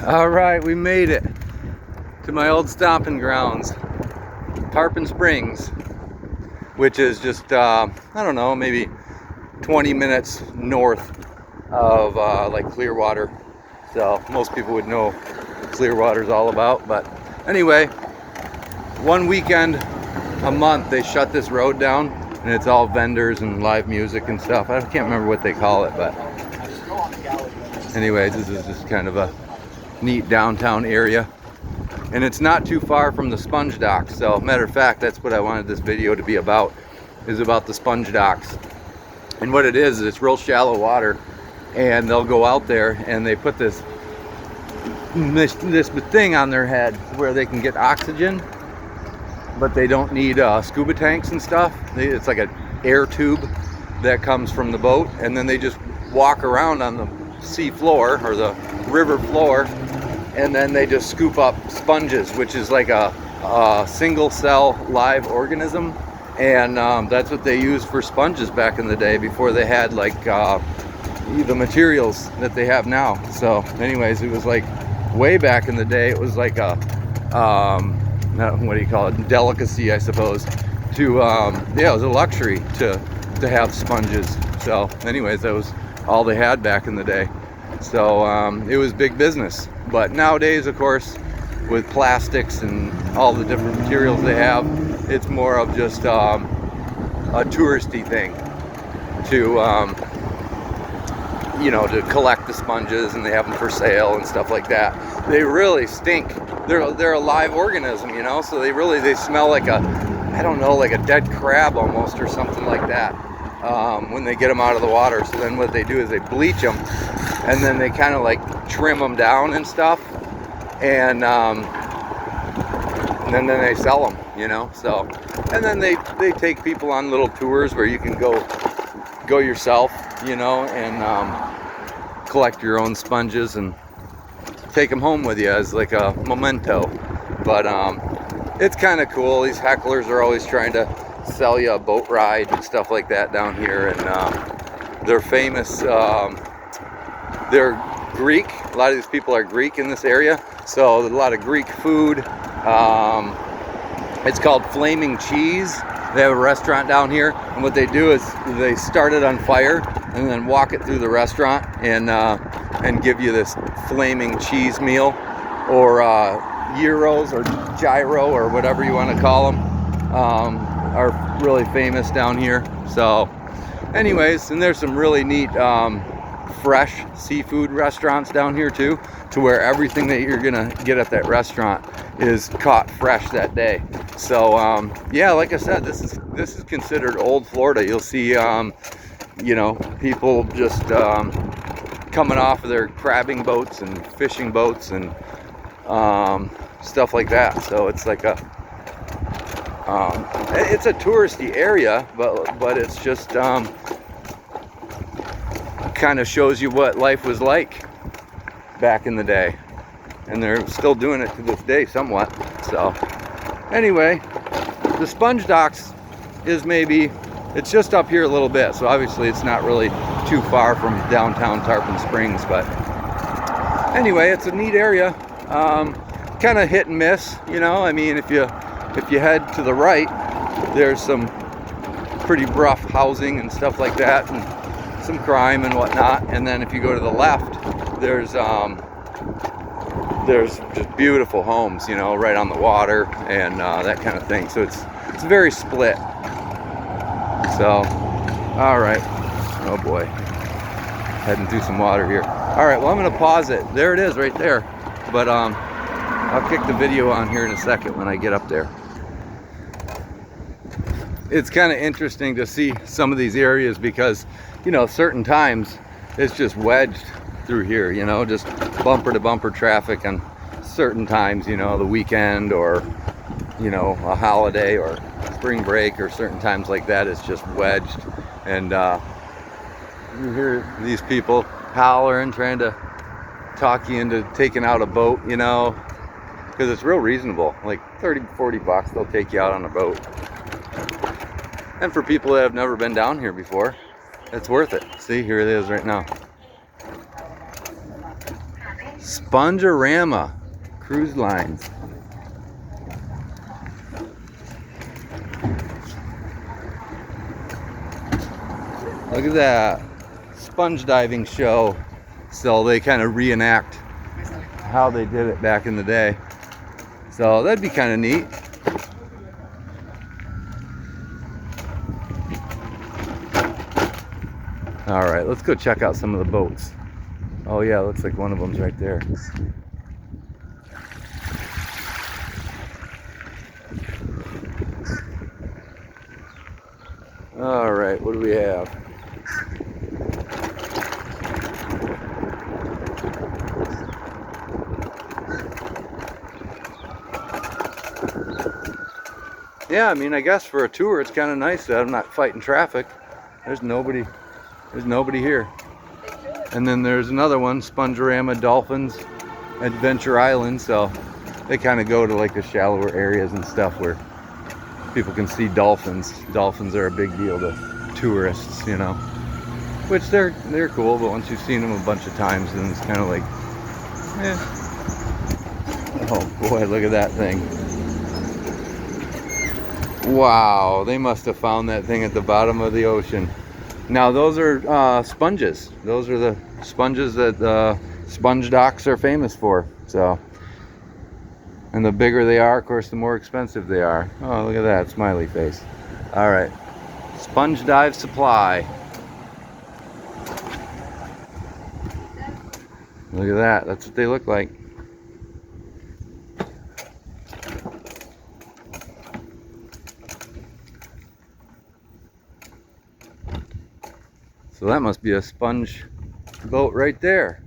All right, we made it to my old stomping grounds, Tarpon Springs, which is just, I don't know, maybe 20 minutes north of like Clearwater. So most people would know what Clearwater's all about. But anyway, one weekend a month they shut this road down, and it's all vendors and live music and stuff. I can't remember what they call it, but anyways, this is just kind of a neat downtown area, and it's not too far from the sponge docks. So matter of fact, that's what I wanted this video to be about, is about the sponge docks. And what it is it's real shallow water, and they'll go out there and they put this thing on their head where they can get oxygen, but they don't need scuba tanks and stuff. It's like an air tube that comes from the boat, and then they just walk around on the sea floor or the river floor, and then they just scoop up sponges, which is like a single cell live organism. And that's what they used for sponges back in the day, before they had like the materials that they have now. So anyways, it was like way back in the day, it was like a what do you call it, delicacy, I suppose, to yeah, it was a luxury to have sponges. So anyways, that was all they had back in the day. So it was big business. But nowadays, of course, with plastics and all the different materials they have, it's more of just a touristy thing to you know, to collect the sponges, and they have them for sale and stuff like that. They really stink. They're a live organism, you know, so they smell like a, I don't know, like a dead crab almost, or something like that, when they get them out of the water. So then what they do is they bleach them, and then they kind of like trim them down and stuff, and then they sell them, you know. So, and then they take people on little tours where you can go yourself, you know, and collect your own sponges and take them home with you as like a memento. But it's kind of cool. These hecklers are always trying to sell you a boat ride and stuff like that down here, and they're famous. They're Greek. A lot of these people are Greek in this area, so there's a lot of Greek food. It's called Flaming Cheese. They have a restaurant down here, and what they do is they start it on fire and then walk it through the restaurant, and give you this flaming cheese meal, or gyros or gyro or whatever you want to call them, are really famous down here. So anyways, and there's some really neat fresh seafood restaurants down here too, to where everything that you're gonna get at that restaurant is caught fresh that day. So yeah, like I said, this is considered old Florida. You'll see you know, people just coming off of their crabbing boats and fishing boats and stuff like that. So it's like it's a touristy area, but it's just kind of shows you what life was like back in the day, and they're still doing it to this day somewhat. So anyway, the sponge docks is it's just up here a little bit, so obviously it's not really too far from downtown Tarpon Springs. But anyway, it's a neat area, kind of hit and miss, you know. I mean, if you head to the right, there's some pretty rough housing and stuff like that, and some crime and whatnot. And then if you go to the left, there's just beautiful homes, you know, right on the water, and that kind of thing. So it's very split. So all right, oh boy, heading through some water here. All right, well, I'm gonna pause it. There it is right there. But I'll kick the video on here in a second when I get up there. It's kind of interesting to see some of these areas, because, you know, certain times it's just wedged through here, you know, just bumper to bumper traffic on certain times, you know, the weekend, or, you know, a holiday or spring break, or certain times like that, it's just wedged. And you hear these people hollering, trying to talk you into taking out a boat, you know, because it's real reasonable, like 30-40 bucks, they'll take you out on a boat. And for people that have never been down here before, it's worth it. See, here it is right now. Spongerama Cruise Lines. Look at that sponge diving show. So they kind of reenact how they did it back in the day. So that'd be kind of neat. All right, let's go check out some of the boats. Oh yeah, looks like one of them's right there. All right, what do we have? Yeah, I mean, I guess for a tour, it's kind of nice that I'm not fighting traffic. There's nobody here. And then there's another one, Spongerama Dolphins Adventure Island. So they kind of go to like the shallower areas and stuff where people can see dolphins. Dolphins are a big deal to tourists, you know. Which they're cool, but once you've seen them a bunch of times, then it's kind of like, eh. Oh boy, look at that thing. Wow, they must have found that thing at the bottom of the ocean. Now those are sponges. Those are the sponges that sponge docks are famous for. So, and the bigger they are, of course, the more expensive they are. Oh, look at that smiley face. All right, Sponge Dive Supply. Look at that. That's what they look like. So that must be a sponge boat right there.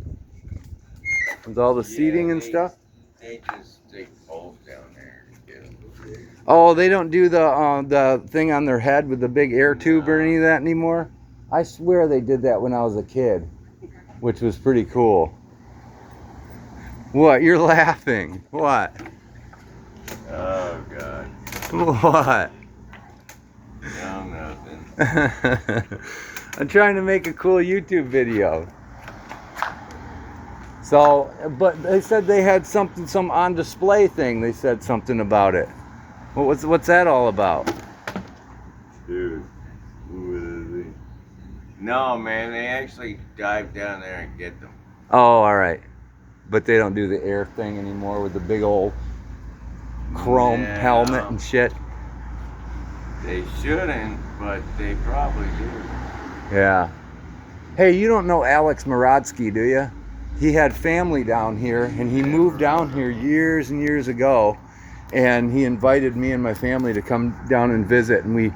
With all the seating and stuff. They just stick poles down there. Oh, they don't do the thing on their head with the big air tube or any of that anymore? I swear they did that when I was a kid, which was pretty cool. What? You're laughing. What? Oh, God. What? No, nothing. I'm trying to make a cool YouTube video. So, but they said they had some on display thing. They said something about it. What's that all about? Dude. No, man, they actually dive down there and get them. Oh, all right. But they don't do the air thing anymore with the big old chrome helmet and shit. They shouldn't, but they probably do. Yeah. Hey, you don't know Alex Morodsky, do you? He had family down here, and he moved down here years and years ago, and he invited me and my family to come down and visit, and we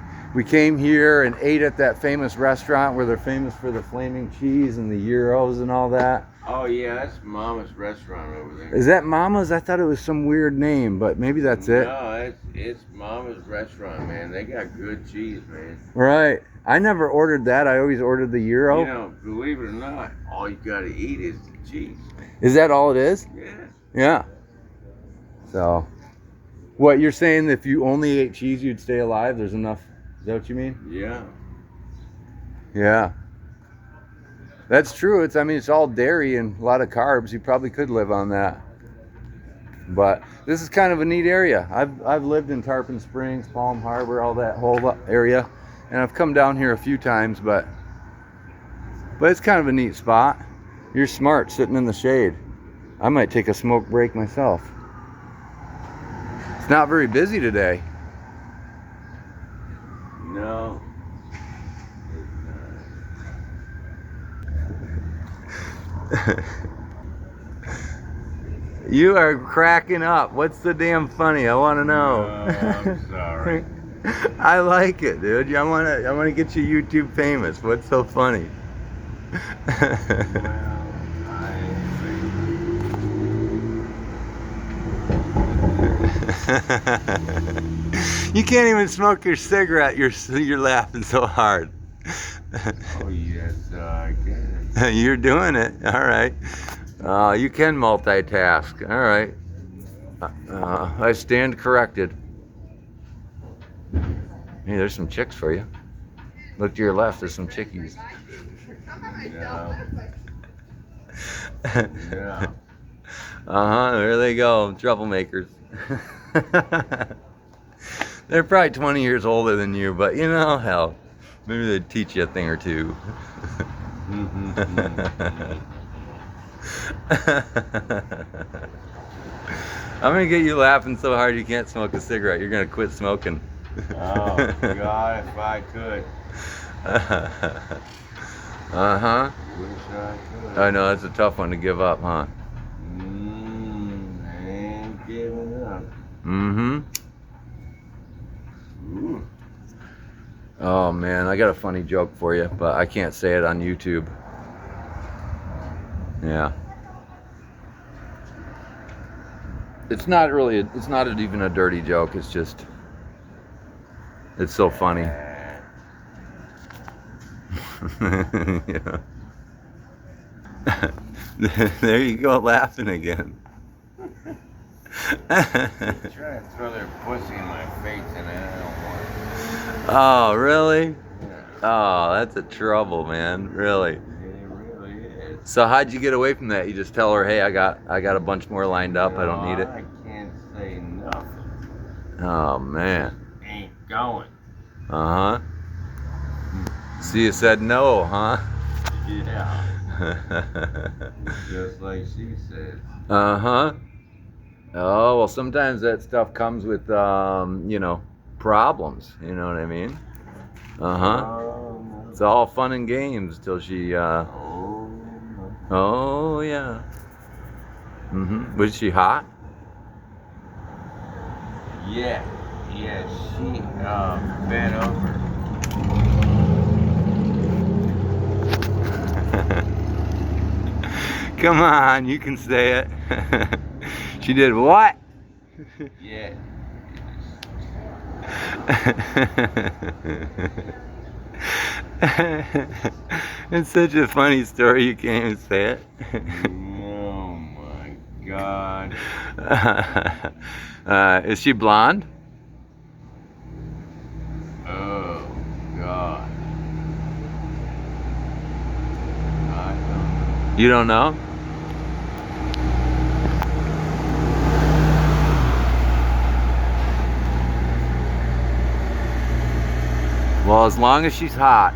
came here and ate at that famous restaurant where they're famous for the flaming cheese and the gyros and all that. Oh yeah, that's Mama's restaurant over there. Is that Mama's? I thought it was some weird name, but maybe that's it. No, it's Mama's restaurant, man. They got good cheese, man. Right. I never ordered that. I always ordered the gyro. You know, believe it or not, all you gotta eat is the cheese. Is that all it is? Yeah. Yeah. So, what you're saying, if you only ate cheese, you'd stay alive? There's enough. Is that what you mean? Yeah. Yeah. That's true. I mean, it's all dairy and a lot of carbs. You probably could live on that. But this is kind of a neat area. I've lived in Tarpon Springs, Palm Harbor, all that whole area, and I've come down here a few times, but it's kind of a neat spot. You're smart sitting in the shade. I might take a smoke break myself. It's not very busy today. No. You are cracking up. What's the damn funny? I want to know. I'm sorry. I like it, dude. I want to get you YouTube famous. What's so funny? Well, You can't even smoke your cigarette. You're laughing so hard. Oh yes, I can. You're doing it. All right. You can multitask. All right. I stand corrected. Hey, there's some chicks for you. Look to your left. There's some chickies. No. No. There they go, troublemakers. They're probably 20 years older than you, but you know, hell, maybe they'd teach you a thing or two. I'm gonna get you laughing so hard you can't smoke a cigarette. You're gonna quit smoking. Oh, God, if I could. Uh-huh. Wish I could. I know, that's a tough one to give up, huh? Ain't giving up. Mm-hmm. Ooh. Oh, man, I got a funny joke for you, but I can't say it on YouTube. Yeah. It's not even a dirty joke. It's just, it's so funny. Yeah. There you go, laughing again. They're trying to throw their pussy in my face and I don't want it. Oh, really? Yeah. Oh, that's a trouble, man. Really. It really is. So how'd you get away from that? You just tell her, hey, I got a bunch more lined up. I don't need it. I can't say nothing. Oh, man. Ain't going. Uh-huh. So you said no, huh? Yeah. Just like she said. Uh-huh. Oh, well, sometimes that stuff comes with, you know, problems. You know what I mean? Uh-huh. Oh, no. It's all fun and games till she, Oh, no. oh, yeah. Mm-hmm. Was she hot? Yeah. Yeah, she bent over. Come on, you can say it. She did what? Yeah. It's such a funny story, you can't even say it. Oh my God. Is she blonde? Oh God. I don't know. You don't know? Well, as long as she's hot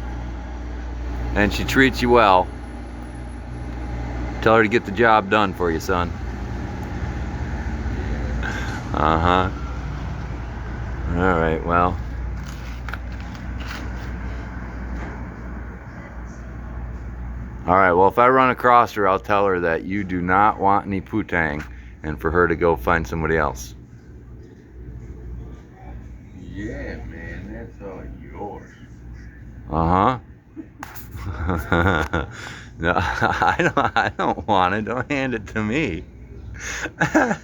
and she treats you well, tell her to get the job done for you, son. Uh-huh. All right, well. All right, well, if I run across her, I'll tell her that you do not want any putang and for her to go find somebody else. Yeah, man, that's all yours. Uh-huh. No, I don't want it. Don't hand it to me. God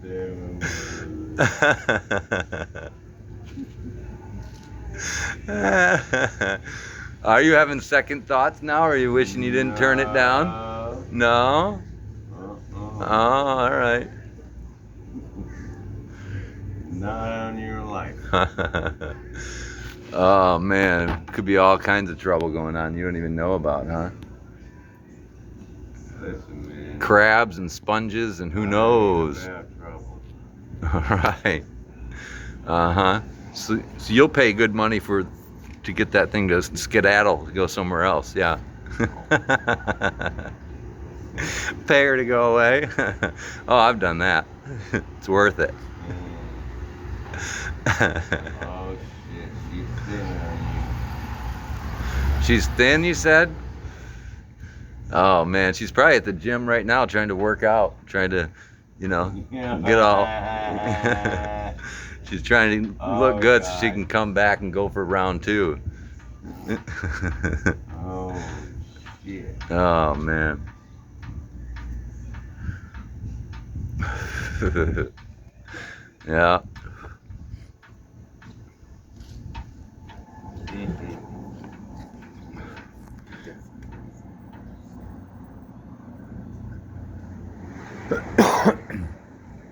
damn it. Are you having second thoughts now, or are you wishing you didn't turn it down? No? Oh, all right. Not on your life. Oh, man. Could be all kinds of trouble going on you don't even know about, huh? Listen, man. Crabs and sponges and who knows. I have trouble. All right. Uh-huh. So you'll pay good money to get that thing to skedaddle, to go somewhere else, yeah. Pay her to go away. Oh, I've done that. It's worth it. Oh shit, she's thin on She's thin, you said? Oh man, she's probably at the gym right now trying to work out, trying to, you know, get all. She's trying to look good so she can come back and go for round 2. Oh shit. Oh man. Yeah.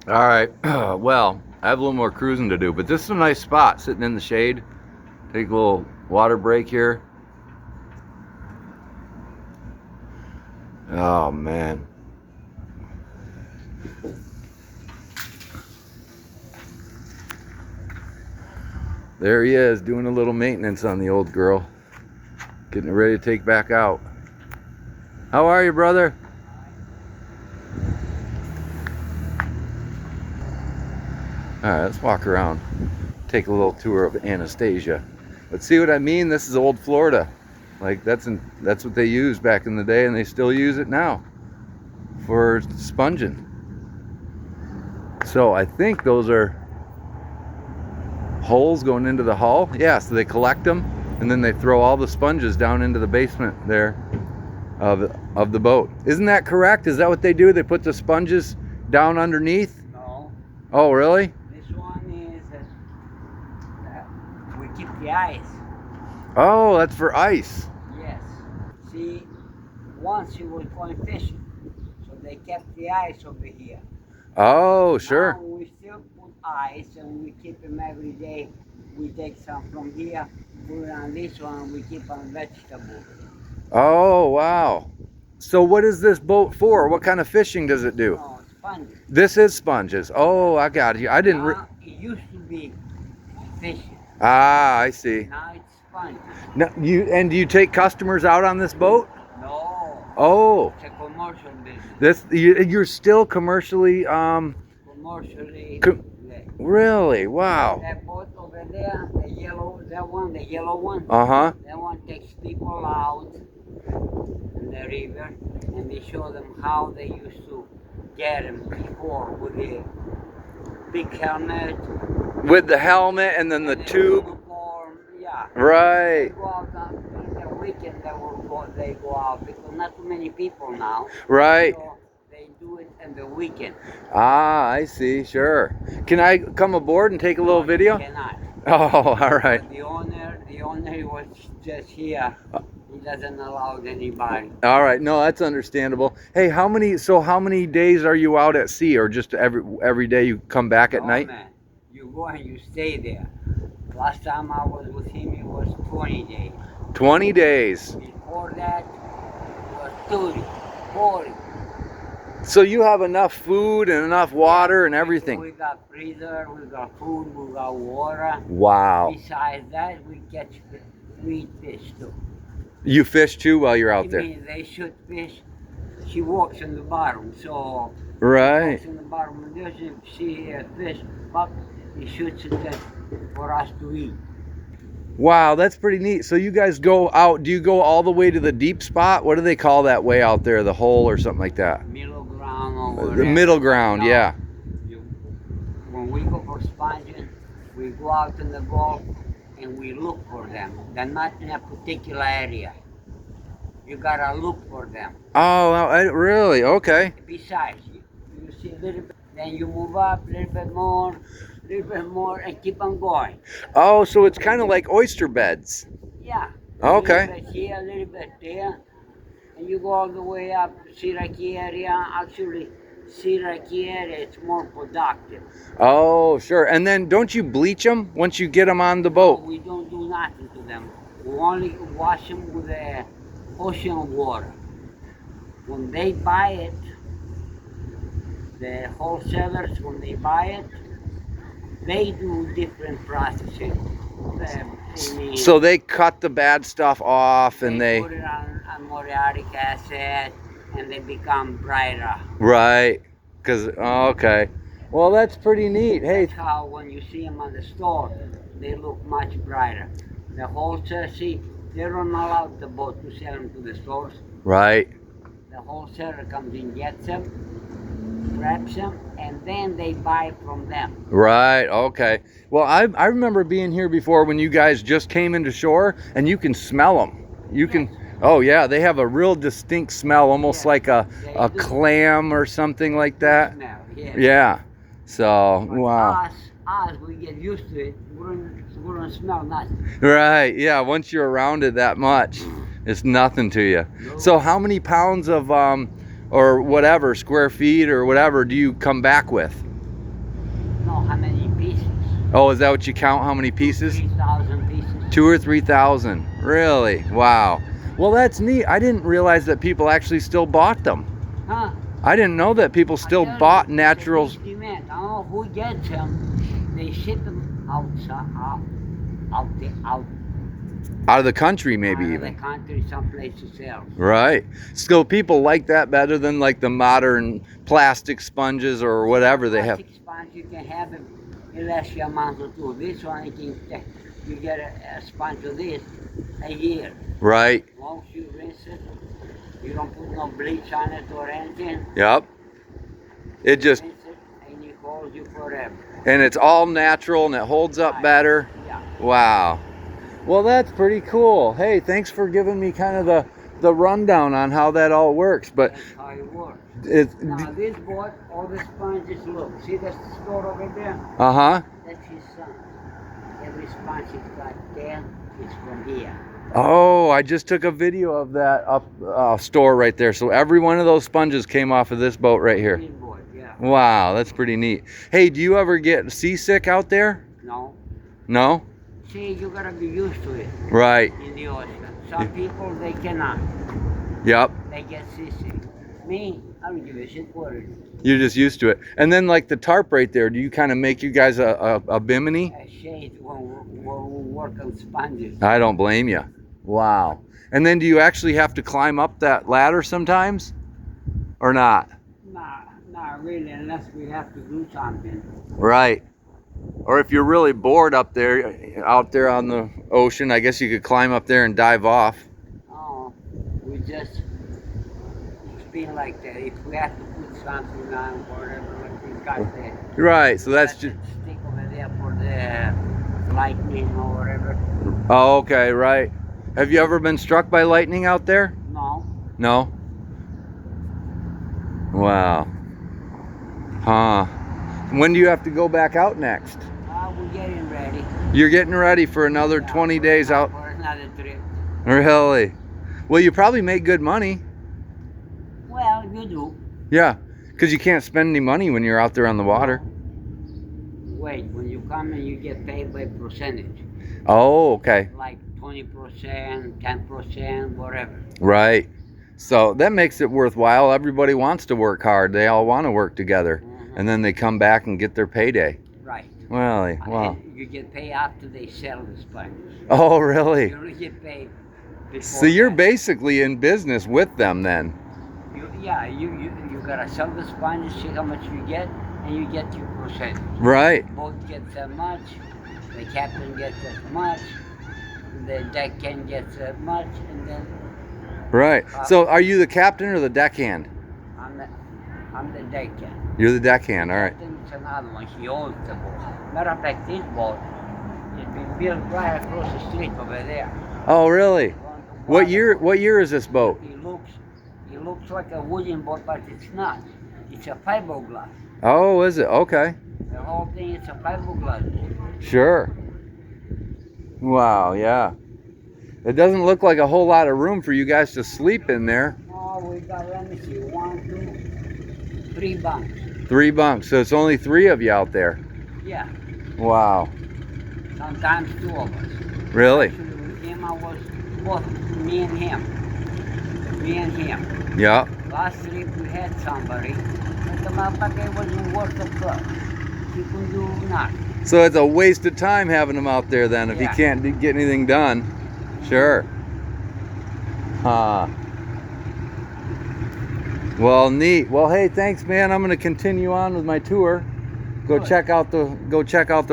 All right. Well, I have a little more cruising to do, but this is a nice spot, sitting in the shade. Take a little water break here. Oh man. There he is doing a little maintenance on the old girl. Getting it ready to take back out. How are you, brother? All right, let's walk around. Take a little tour of Anastasia. But see what I mean? This is old Florida. Like that's what they used back in the day, and they still use it now for sponging. So I think those are holes going into the hull. Yeah, so they collect them and then they throw all the sponges down into the basement there of the boat. Isn't that correct? Is that what they do? They put the sponges down underneath? No. Oh, really? This one is we keep the ice. Oh, that's for ice. Yes. See, once you were going fishing, so they kept the ice over here. Oh, sure. Now we still put ice and we keep them every day. We take some from here, put it on this one, we keep on vegetables. Oh, wow. So what is this boat for? What kind of fishing does it do? No, sponges. This is sponges. Oh, I got you. I didn't. Now, it used to be fishing. Ah, I see. Now it's sponges. Now, do you take customers out on this boat? No. Oh, It's a commercial business. you're still commercially Commercially. really? Wow. That boat over there, the yellow one. Uh-huh. That one takes people out in the river and they show them how they used to get them before with the big helmet. With the helmet and then the and tube. Uniform. Yeah. Right. They go out on the weekend. They go out because not too many people now. Right. So they do it on the weekend. Ah, I see. Sure. Can I come aboard and take a little video? You cannot. Oh, all right. The owner was just here. He doesn't allow anybody. All right. No, that's understandable. Hey, how many days are you out at sea, or just every day you come back at night? Man, you go and you stay there. Last time I was with him, it was 20 days. 20 days. Before that, it was 30, 40. So you have enough food and enough water and everything. We got freezer, we got food, we got water. Wow. Besides that, we catch fish too. You fish too while you're out I there? mean, they shoot fish. She walks in the bottom, so Right. walks in the bottom of the ocean. She fish, but he shoots it just for us to eat. Wow, that's pretty neat. So you guys go out, do you go all the way to the deep spot? What do they call that way out there? The hole or something like that? Middle ground or The whatever. middle ground, No, yeah. When we go for sponging, we go out in the Gulf and we look for them. They're not in a particular area. You gotta look for them. Oh, really? Okay. Besides, you see a little bit, then you move up a little bit more, and keep on going. Oh, so it's kind of like oyster beds. Yeah. Okay. A little bit here, a little bit there, and you go all the way up to Siraki area. Actually, Siraki area it's more productive. Oh, sure. And then don't you bleach them once you get them on the boat? We don't do nothing to them. We only wash them with the ocean water. When they buy it, the wholesalers, when they buy it, they do different processing. So they cut the bad stuff off and they put it on muriatic acid and they become brighter. Right. Because, okay. Well, that's pretty neat. Hey. That's how when you see them on the store, they look much brighter. The wholesaler, see, they don't allow the boat to sell them to the stores. Right. The wholesaler comes in, gets them, preps them, and then they buy from them. Right. Okay. Well, I remember being here before when you guys just came into shore, and you can smell them. You can. Oh yeah, they have a real distinct smell, almost like a clam or something like that. Smell, yeah. So but wow. Us, we get used to it. We don't smell nothing. Right. Yeah. Once you're around it that much, it's nothing to you. No. So how many pounds of or whatever square feet or whatever do you come back with? No, how many pieces? Oh, is that what you count? How many pieces? 3,000 pieces. 2,000 or 3,000. Really? Wow. Well, that's neat. I didn't realize that people actually still bought them. Huh? I didn't know that people still I tell bought you, naturals it's a big demand. I don't know who gets them. They ship them outside, out of the country, maybe out of even. the country, someplace to sell. Right. So people like that better than like the modern plastic sponges or whatever they have. Plastic sponge, you can have it in less amount or two. This one, you get a sponge of this a year. Right. As long as you rinse it, you don't put no bleach on it or anything. Yep. It just, Rinse it and it holds you forever. and it's all natural and it holds up Right. better. Yeah. Wow. Well, that's pretty cool. Hey, thanks for giving me kind of the rundown on how that all works. But That's how it works. it's, Now this boy, all the sponges, look, see the store over there? uh-huh. That's his son. Every sponge he's got there is from here. Oh, I just took a video of that up store right there. So every one of those sponges came off of this boat right here. Green boy, yeah. Wow, that's pretty neat. Hey, do you ever get seasick out there? No. No? See, you gotta be used to it Right. in the ocean. Some people, they cannot. Yep. They get seasick. Me, I don't give a shit what it is. You're just used to it. And then like the tarp right there, do you kind of make you guys a bimini? A shade when we work on sponges. I don't blame you. Wow. And then do you actually have to climb up that ladder sometimes? Or not? Not really, unless we have to do something. Right. Or if you're really bored up there, out there on the ocean, I guess you could climb up there and dive off. Oh, it's been like that. If we have to put something on, whatever, like we got there. Right, so that's just... Stick over there for the lightning or whatever. Oh, okay, right. Have you ever been struck by lightning out there? No. No? Wow. Huh. When do you have to go back out next? We're getting ready. You're getting ready for another 20 days out? For another trip. Really? Well, you probably make good money. Well, you do. Yeah, because you can't spend any money when you're out there on the water. Wait, when you come in, you get paid by percentage. Oh, okay. Like 20%, 10%, whatever. Right. So that makes it worthwhile. Everybody wants to work hard. They all want to work together. And then they come back and get their payday. Right. Well, wow. And you get paid after they sell the sponges. Oh, really? You don't get paid before. So you're that. basically in business with them then? You gotta sell the sponges, see how much you get, and you get your percentage. Right. Boat gets that much, the captain gets that much, the deckhand gets that much, and then Right. So are you the captain or the deckhand? I'm the deckhand. You're the deckhand, all right. It's another one. He owns the boat. Matter of fact, this boat has been built right across the street over there. Oh, really? On the What year is this boat? It looks like a wooden boat, but it's not. It's a fiberglass. Oh, is it? Okay. The whole thing is a fiberglass boat. Sure. Wow, yeah. It doesn't look like a whole lot of room for you guys to sleep in there. Oh, we got, let me see, 3 bunks. 3 bunks, so it's only 3 of you out there. Yeah, Wow. sometimes 2 of us. Really? Actually, with him, I was both me and him. Me and him. Yeah. Last trip we had somebody, but the motherfucker wasn't worth the fuck. He couldn't do nothing. So it's a waste of time having him out there then if Yeah. he can't get anything done. Sure. Well, neat. Well, hey, thanks, man. I'm going to continue on with my tour. Go check out the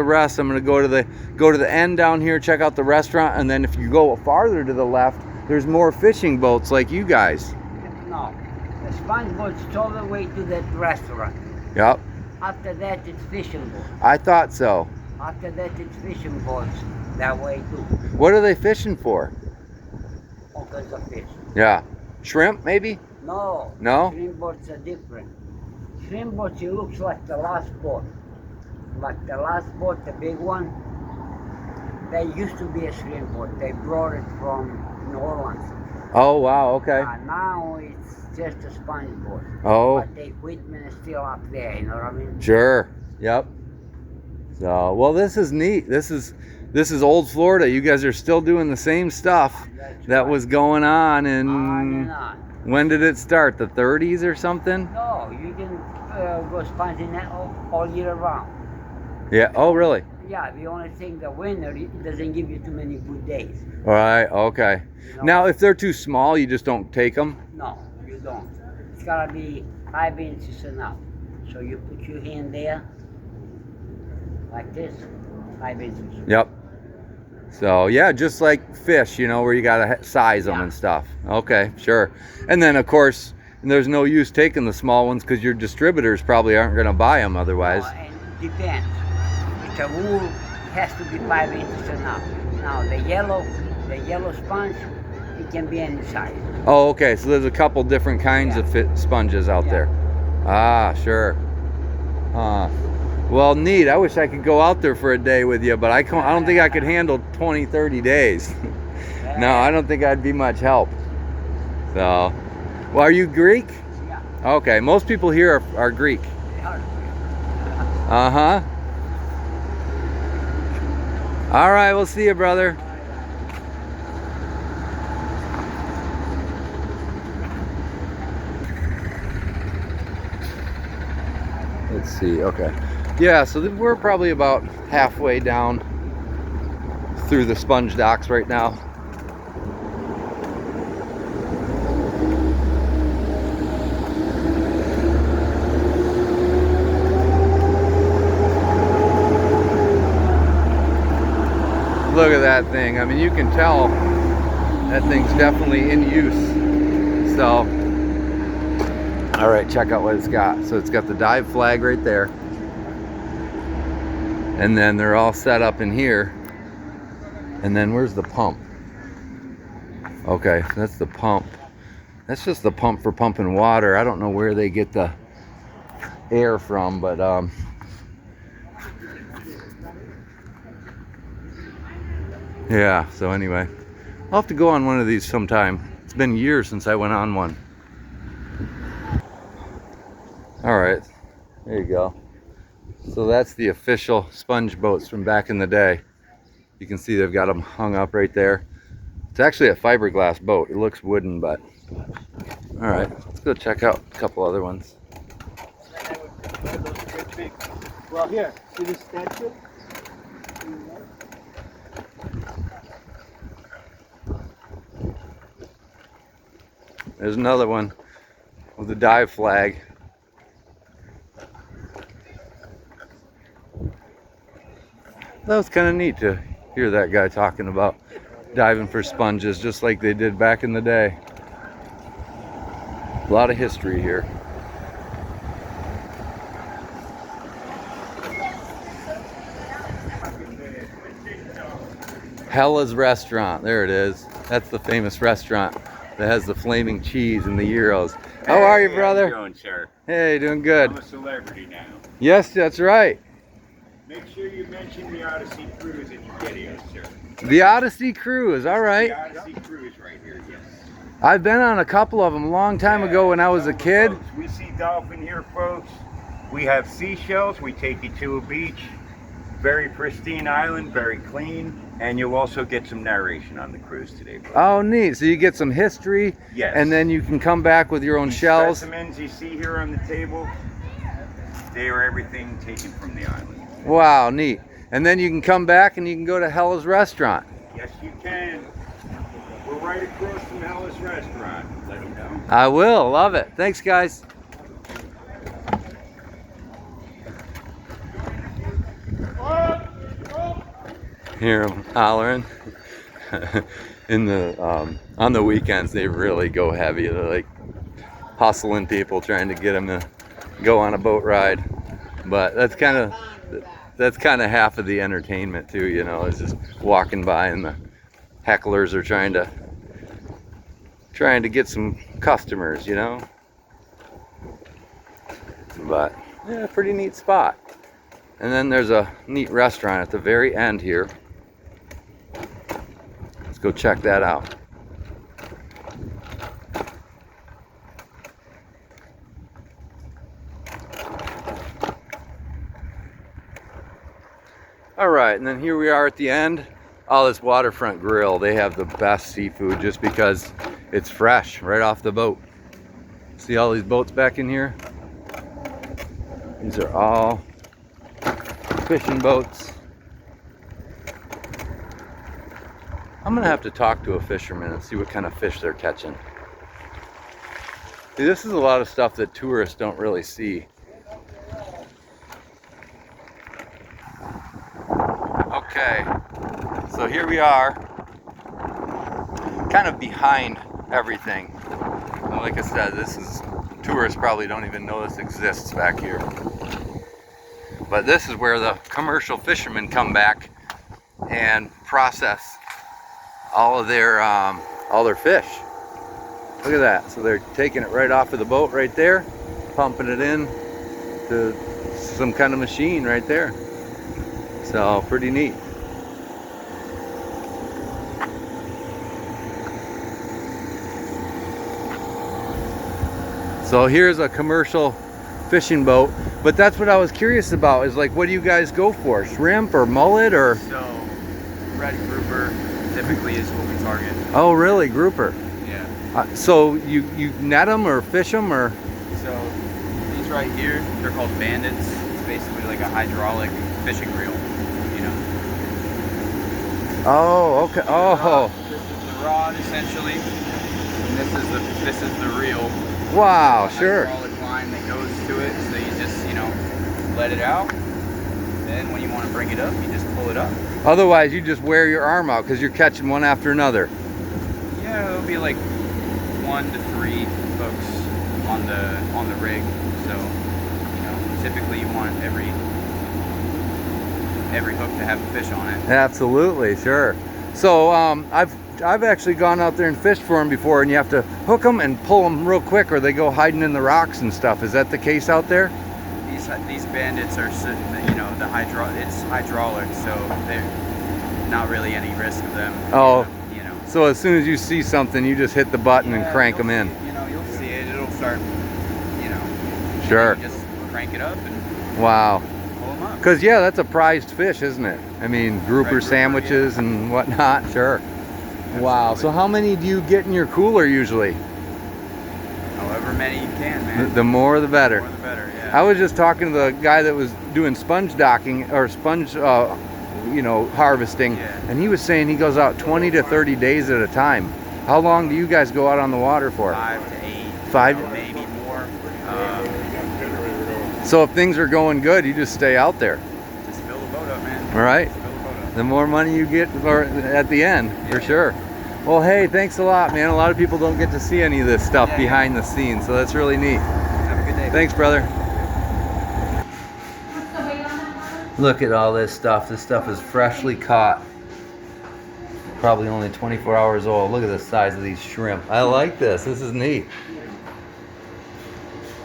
rest. I'm going to go to the end down here, check out the restaurant, and then if you go farther to the left, there's more fishing boats like you guys. No, the sponge boat's all the way to that restaurant. Yep. After that, it's fishing boats. I thought so. After that, it's fishing boats that way too. What are they fishing for? All kinds of fish. Yeah. Shrimp, maybe? No. No? Shrimp boats are different. Shrimp boats, it looks like the last boat. Like the last boat, the big one. There used to be a shrimp boat. They brought it from New Orleans. Oh, wow. Okay. Now it's just a sponge boat. Oh. But the equipment is still up there, you know what I mean? Sure. Yep. So, well, this is neat. This is this is old Florida. You guys are still doing the same stuff that was going on in... On and on. When did it start? The 30s or something? No, you can go sponging that all year round. Yeah. Oh, really? Yeah, the only thing, the winter, it doesn't give you too many good days. All right. Okay. You know? Now, if they're too small, you just don't take them? No, you don't. It's gotta be 5 inches and up. So you put your hand there, like this, 5 inches. Yep. So, yeah, just like fish, you know, where you gotta size them and stuff. Okay, sure. And then, of course, there's no use taking the small ones because your distributors probably aren't gonna buy them otherwise. No, and it depends. It's a rule, it has to be 5 inches and up. Now, the yellow sponge, it can be any size. Oh, okay. So there's a couple different kinds of sponges out there. Ah, sure. Well, neat. I wish I could go out there for a day with you, but I don't think I could handle 20, 30 days. No, I don't think I'd be much help. So, well, are you Greek? Yeah. Okay. Most people here are Greek. They are. Uh-huh. All right. We'll see you, brother. Let's see. Okay. Yeah, so we're probably about halfway down through the sponge docks right now. Look at that thing. I mean, you can tell that thing's definitely in use. So, all right, check out what it's got. So it's got the dive flag right there. And then they're all set up in here. And then where's the pump? Okay, that's the pump. That's just the pump for pumping water. I don't know where they get the air from, but yeah, so anyway, I'll have to go on one of these sometime. It's been years since I went on one. All right, there you go. So that's the official sponge boats from back in the day. You can see they've got them hung up right there. It's actually a fiberglass boat. It looks wooden, but all right, let's go check out a couple other ones. Well, here, see this statue? There's another one with the dive flag. That was kind of neat to hear that guy talking about diving for sponges just like they did back in the day. A lot of history here. Hella's Restaurant, there it is. That's the famous restaurant that has the flaming cheese and the gyros. How are you, brother? How you doing, sir? Hey, doing good. I'm a celebrity now. Yes, that's right. Make sure you mention the Odyssey Cruise in your videos, sir. The Odyssey Cruise, all right. The Odyssey Cruise right here, yes. I've been on a couple of them a long time ago when I was a kid. Folks, we see dolphin here, folks. We have seashells. We take you to a beach. Very pristine island, very clean. And you'll also get some narration on the cruise today, folks. Oh, neat. So you get some history, Yes. and then you can come back with your own These shells. specimens you see here on the table, they are everything taken from the island. Wow, neat. And then you can come back and you can go to Hella's Restaurant. Yes, you can. We're right across from Hella's Restaurant. Let them know. I will. Love it. Thanks, guys. Hear 'em hollering. In the on the weekends, they really go heavy. They're like hustling people, trying to get them to go on a boat ride. But that's kind of half of the entertainment too. You know, is just walking by and the hecklers are trying to get some customers. You know. But yeah, pretty neat spot. And then there's a neat restaurant at the very end here. Let's go check that out. All right, and then here we are at the end. Oh, this waterfront grill, they have the best seafood just because it's fresh right off the boat. See all these boats back in here? These are all fishing boats. I'm gonna have to talk to a fisherman and see what kind of fish they're catching. See, this is a lot of stuff that tourists don't really see. Okay, so here we are, kind of behind everything. And like I said, this is, tourists probably don't even know this exists back here. But this is where the commercial fishermen come back and process all their fish. Look at that. So they're taking it right off of the boat right there, pumping it in to some kind of machine right there. So pretty neat. So here's a commercial fishing boat, but that's what I was curious about, is like, what do you guys go for? Shrimp or mullet or? So, red grouper typically is what we target. Oh really, grouper? Yeah. So you net them or fish them or? So, these right here, they're called bandits. It's basically like a hydraulic fishing reel, you know. Oh, okay. Oh. This is the rod essentially, and this is the reel. Wow, There's a sure. hydraulic line that goes to it, so you just, you know, let it out. Then when you want to bring it up, you just pull it up. Otherwise, you just wear your arm out because you're catching one after another. Yeah, it'll be like 1 to 3 hooks on the rig. So, you know, typically you want every hook to have a fish on it. Absolutely, sure. So I've actually gone out there and fished for them before, and you have to hook them and pull them real quick, or they go hiding in the rocks and stuff. Is that the case out there? These bandits are, you know, it's hydraulic, so there's not really any risk of them. Oh, you know. So as soon as you see something, you just hit the button and crank them in. You know, you'll see it. It'll start, you know. Sure. You just crank it up and Wow. pull them up. Because yeah, that's a prized fish, isn't it? I mean, grouper sandwiches and whatnot. Sure. Wow. So how many do you get in your cooler usually? However many you can, man. The more the better. The more the better, yeah. I was just talking to the guy that was doing sponge docking or sponge, you know, harvesting, Yeah. and he was saying he goes out 20 to 30 days at a time. How long do you guys go out on the water for? 5 to 8. 5? Maybe more. So if things are going good, you just stay out there. Just fill the boat up, man. All right. Just fill the boat up. The more money you get at the end, for sure. Well, hey, thanks a lot, man. A lot of people don't get to see any of this stuff behind the scenes, so that's really neat. Have a good day. Thanks, brother. Look at all this stuff. This stuff is freshly caught. Probably only 24 hours old. Look at the size of these shrimp. I like this. This is neat.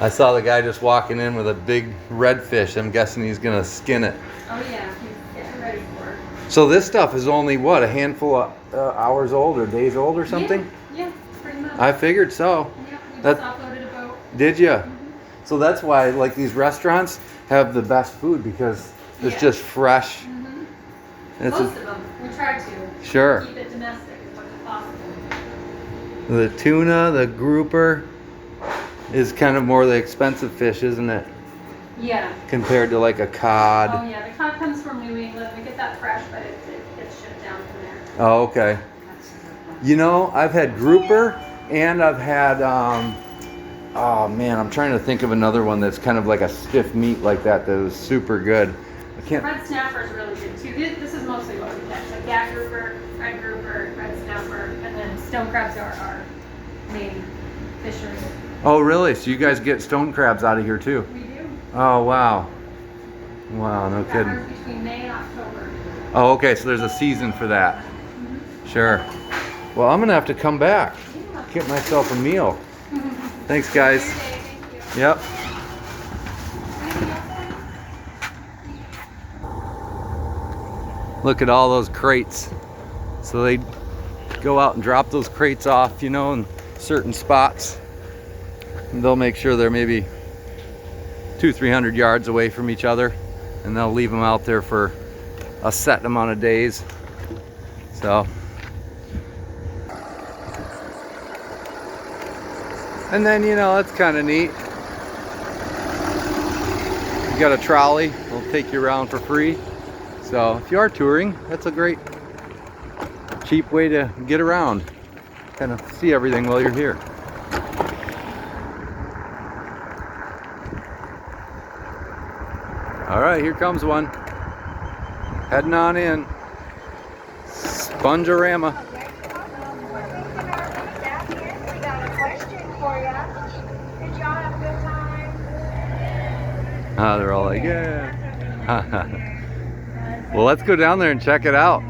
I saw the guy just walking in with a big redfish. I'm guessing he's gonna skin it. Oh yeah, he's getting ready for it. So this stuff is only what, a handful of hours old or days old or something? Yeah, pretty much. I figured so. Yeah, we That- just offloaded a boat. Did you? So that's why like these restaurants have the best food, because it's Yeah. just fresh. It's Most of them. We try to sure. keep it domestic as much as possible. The tuna, the grouper is kind of more the expensive fish, isn't it? Yeah. Compared to like a cod. Oh yeah, the cod comes from New England. We get that fresh, but it gets shipped down from there. Oh, okay. You know, I've had grouper and I've had, oh man, I'm trying to think of another one that's kind of like a stiff meat like that was super good. I can't. Red snapper is really good too. This is mostly what we catch: like gat grouper, red snapper, and then stone crabs are our main fishery. Oh, really? So you guys get stone crabs out of here too? We do. Oh, wow. Wow, no That kidding. runs between May and October. Oh, okay, so there's a season for that. Sure. Well, I'm gonna have to come back, get myself a meal. Thanks, guys. Thank you. Yep. Look at all those crates. So they go out and drop those crates off, you know, in certain spots. And they'll make sure they're maybe 200-300 yards away from each other, and they'll leave them out there for a set amount of days. So, and then, you know, that's kind of neat. You got a trolley, it'll take you around for free. So if you are touring, that's a great cheap way to get around, kind of see everything while you're here. All right, here comes one. Heading on in. Spongerama. Ah, they're all like, yeah. Well, let's go down there and check it out.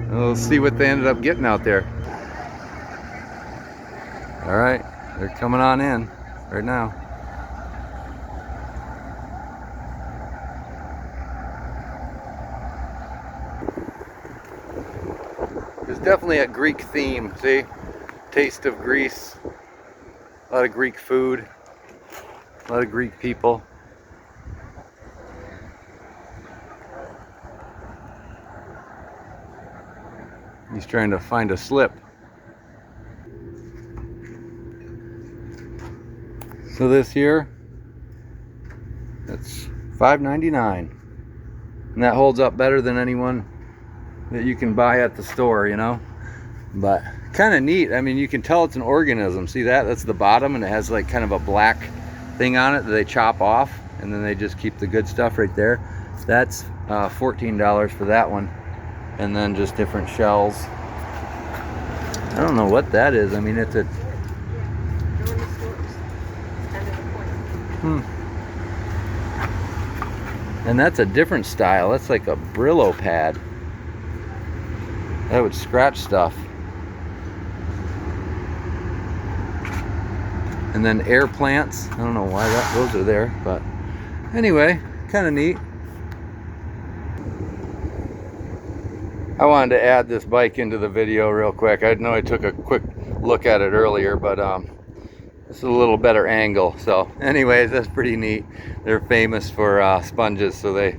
We'll see what they ended up getting out there. All right, they're coming on in right now. There's definitely a Greek theme, see? Taste of Greece. A lot of Greek food. A lot of Greek people. He's trying to find a slip. So this here, that's $5.99. And that holds up better than anyone that you can buy at the store, you know? But kind of neat. I mean, you can tell it's an organism. See that? That's the bottom, and it has like kind of a black thing on it that they chop off, and then they just keep the good stuff right there. That's $14 for that one. And then just different shells. I don't know what that is. I mean, it's a... And that's a different style. That's like a Brillo pad. That would scratch stuff. And then air plants. I don't know why those are there, but anyway, kind of neat. I wanted to add this bike into the video real quick. I know I took a quick look at it earlier, but this is a little better angle. So anyways, that's pretty neat. They're famous for sponges, so they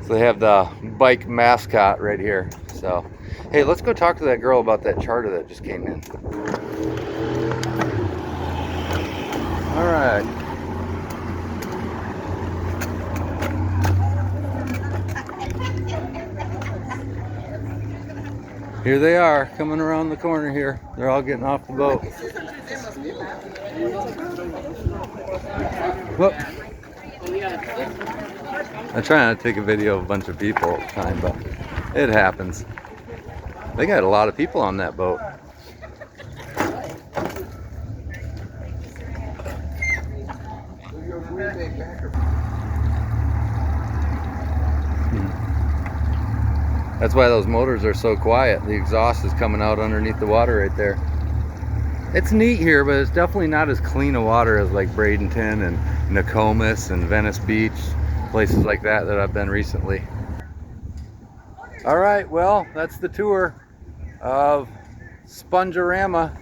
have the bike mascot right here. So hey, let's go talk to that girl about that charter that just came in. All right. Here they are, coming around the corner here. They're all getting off the boat. Whoop. I try not to take a video of a bunch of people at the time, but it happens. They got a lot of people on that boat. That's why those motors are so quiet. The exhaust is coming out underneath the water right there. It's neat here, but it's definitely not as clean a water as like Bradenton and Nokomis and Venice Beach, places like that I've been recently. All right, well, that's the tour of Spongerama.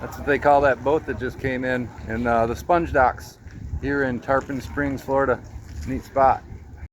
That's what they call that boat that just came in the Sponge Docks here in Tarpon Springs, Florida. Neat spot.